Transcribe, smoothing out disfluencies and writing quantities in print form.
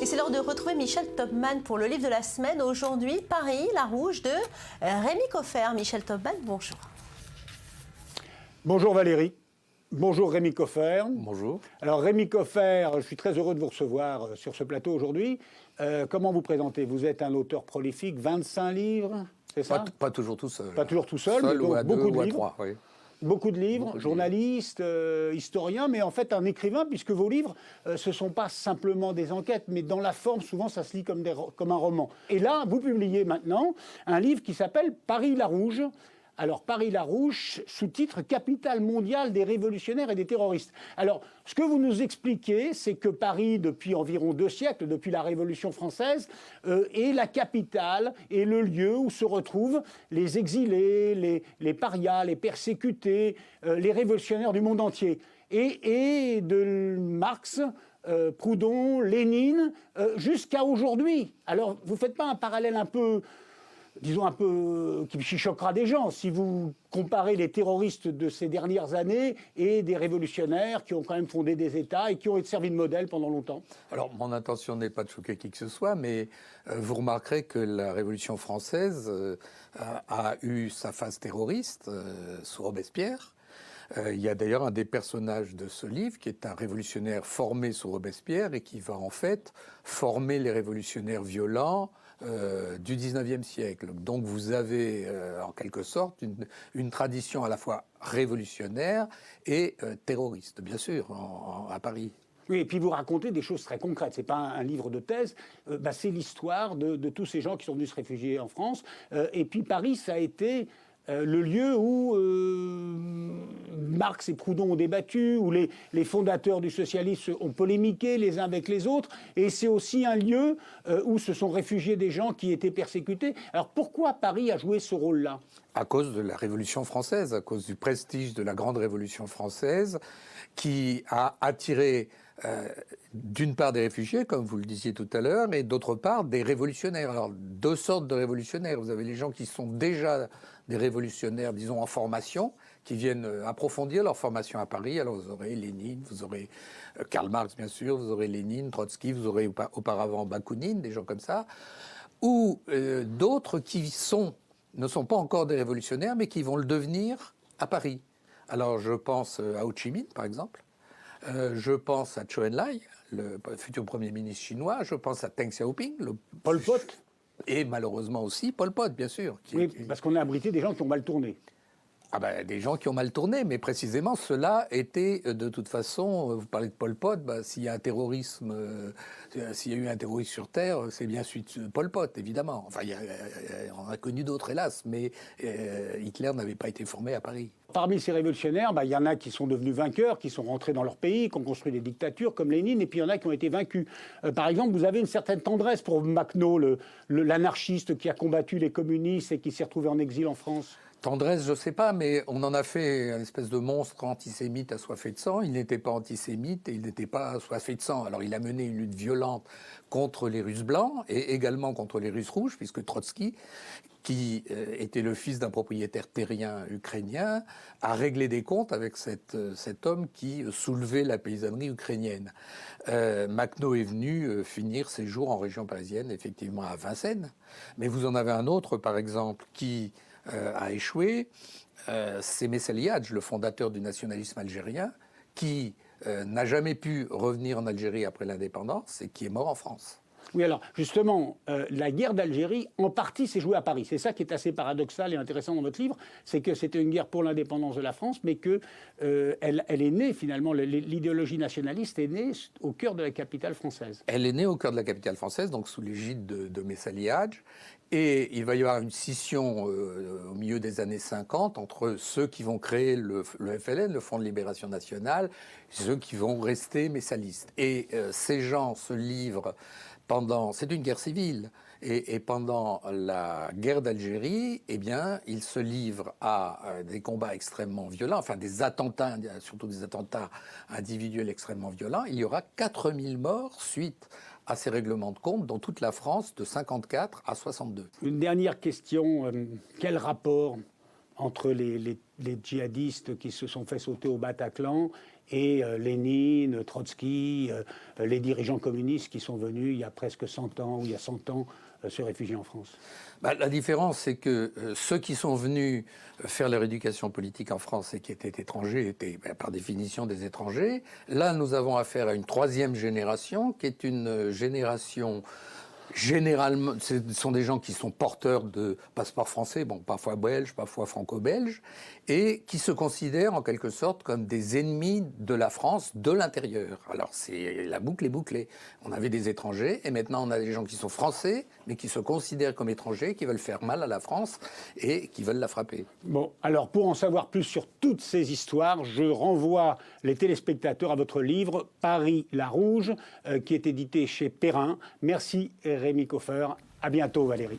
Et c'est l'heure de retrouver Michel Topman pour le livre de la semaine. Aujourd'hui, Paris, la Rouge de Rémi Coffert. Michel Topman, bonjour. Bonjour Valérie. Bonjour Rémi Coffert. Bonjour. Alors Rémi Coffert, je suis très heureux de vous recevoir sur ce plateau aujourd'hui. Comment vous présentez? Vous êtes un auteur prolifique, 25 livres, c'est ça? Pas toujours tout seul. Pas toujours tout seul, mais ou donc à beaucoup deux de ou à livres. trois, oui. Beaucoup de livres, Beaucoup de journaliste, historien, mais en fait un écrivain, puisque vos livres, ce ne sont pas simplement des enquêtes, mais dans la forme, souvent, ça se lit comme un roman. Et là, vous publiez maintenant un livre qui s'appelle Paris la Rouge. Alors, Paris la Rouge, sous-titre « Capitale mondiale des révolutionnaires et des terroristes ». Alors, ce que vous nous expliquez, c'est que Paris, depuis environ 2 siècles, depuis la Révolution française, est la capitale et le lieu où se retrouvent les exilés, les parias, les persécutés, les révolutionnaires du monde entier. Et de Marx, Proudhon, Lénine, jusqu'à aujourd'hui. Alors, vous ne faites pas un parallèle un peu... disons un peu, qui choquera des gens, si vous comparez les terroristes de ces dernières années et des révolutionnaires qui ont quand même fondé des États et qui ont servi de modèle pendant longtemps. Alors, mon intention n'est pas de choquer qui que ce soit, mais vous remarquerez que la Révolution française a eu sa phase terroriste sous Robespierre. Il y a d'ailleurs un des personnages de ce livre qui est un révolutionnaire formé sous Robespierre et qui va en fait former les révolutionnaires violents du 19e siècle. Donc vous avez en quelque sorte une tradition à la fois révolutionnaire et terroriste, bien sûr, à Paris. Oui, et puis vous racontez des choses très concrètes. C'est pas un livre de thèse. C'est l'histoire de tous ces gens qui sont venus se réfugier en France. Et puis Paris, ça a été le lieu où Marx et Proudhon ont débattu, où les fondateurs du socialisme ont polémiqué les uns avec les autres, et c'est aussi un lieu où se sont réfugiés des gens qui étaient persécutés. Alors pourquoi Paris a joué ce rôle-là? À cause de la Révolution française, à cause du prestige de la grande Révolution française, qui a attiré d'une part des réfugiés, comme vous le disiez tout à l'heure, et d'autre part des révolutionnaires. Alors, 2 sortes de révolutionnaires. Vous avez les gens qui sont déjà des révolutionnaires, disons, en formation, qui viennent approfondir leur formation à Paris. Alors, vous aurez Lénine, vous aurez Karl Marx, bien sûr, vous aurez Lénine, Trotsky, vous aurez auparavant Bakounine, des gens comme ça, ou d'autres qui ne sont pas encore des révolutionnaires, mais qui vont le devenir à Paris. Alors, je pense à Ho Chi Minh, par exemple. Je pense à Zhou Enlai, le futur Premier ministre chinois. Je pense à Deng Xiaoping. Pol Pot. Et malheureusement aussi Pol Pot, bien sûr. Oui, parce qu'on a abrité des gens qui ont mal tourné. Ah ben, des gens qui ont mal tourné, mais précisément ceux-là étaient de toute façon, vous parlez de Pol Pot, s'il y a un terrorisme, s'il y a eu un terroriste sur Terre, c'est bien suite Pol Pot, évidemment. Enfin, on a connu d'autres, hélas, mais Hitler n'avait pas été formé à Paris. Parmi ces révolutionnaires, il y en a qui sont devenus vainqueurs, qui sont rentrés dans leur pays, qui ont construit des dictatures comme Lénine, et puis il y en a qui ont été vaincus. Par exemple, vous avez une certaine tendresse pour Makhno, l'anarchiste qui a combattu les communistes et qui s'est retrouvé en exil en France. Tendresse, je ne sais pas, mais on en a fait une espèce de monstre antisémite assoiffé de sang. Il n'était pas antisémite et il n'était pas assoiffé de sang. Alors il a mené une lutte violente contre les Russes blancs et également contre les Russes rouges, puisque Trotsky, qui était le fils d'un propriétaire terrien ukrainien, a réglé des comptes avec cet homme qui soulevait la paysannerie ukrainienne. Makhno est venu finir ses jours en région parisienne, effectivement à Vincennes. Mais vous en avez un autre, par exemple, qui a échoué, c'est Messaliadj, le fondateur du nationalisme algérien, qui n'a jamais pu revenir en Algérie après l'indépendance et qui est mort en France. Oui, alors justement, la guerre d'Algérie, en partie, s'est jouée à Paris. C'est ça qui est assez paradoxal et intéressant dans votre livre, c'est que c'était une guerre pour l'indépendance de la France, mais que elle est née finalement, l'idéologie nationaliste est née au cœur de la capitale française. Elle est née au cœur de la capitale française, donc sous l'égide de Messaliadj, et il va y avoir une scission au milieu des années 50 entre ceux qui vont créer le FLN, le Front de Libération Nationale, et ceux qui vont rester messalistes. Et ces gens se livrent c'est une guerre civile, et pendant la guerre d'Algérie, eh bien, ils se livrent à des combats extrêmement violents, enfin des attentats, surtout des attentats individuels extrêmement violents. Il y aura 4000 morts suite à ces règlements de compte dans toute la France de 54 à 62. Une dernière question, quel rapport entre les djihadistes qui se sont fait sauter au Bataclan et Lénine, Trotsky, les dirigeants communistes qui sont venus il y a presque 100 ans ou il y a 100 ans se réfugier en France? La différence, c'est que ceux qui sont venus faire leur éducation politique en France et qui étaient étrangers étaient par définition des étrangers. Là, nous avons affaire à une troisième génération qui est une génération... Généralement, ce sont des gens qui sont porteurs de passeports français, bon, parfois belges, parfois franco-belges, et qui se considèrent en quelque sorte comme des ennemis de la France de l'intérieur. Alors, la boucle est bouclée. On avait des étrangers, et maintenant on a des gens qui sont français, mais qui se considèrent comme étrangers, qui veulent faire mal à la France et qui veulent la frapper. Bon, alors pour en savoir plus sur toutes ces histoires, je renvoie les téléspectateurs à votre livre « Paris la Rouge », qui est édité chez Perrin. Merci Rémi Coffeur. À bientôt Valérie.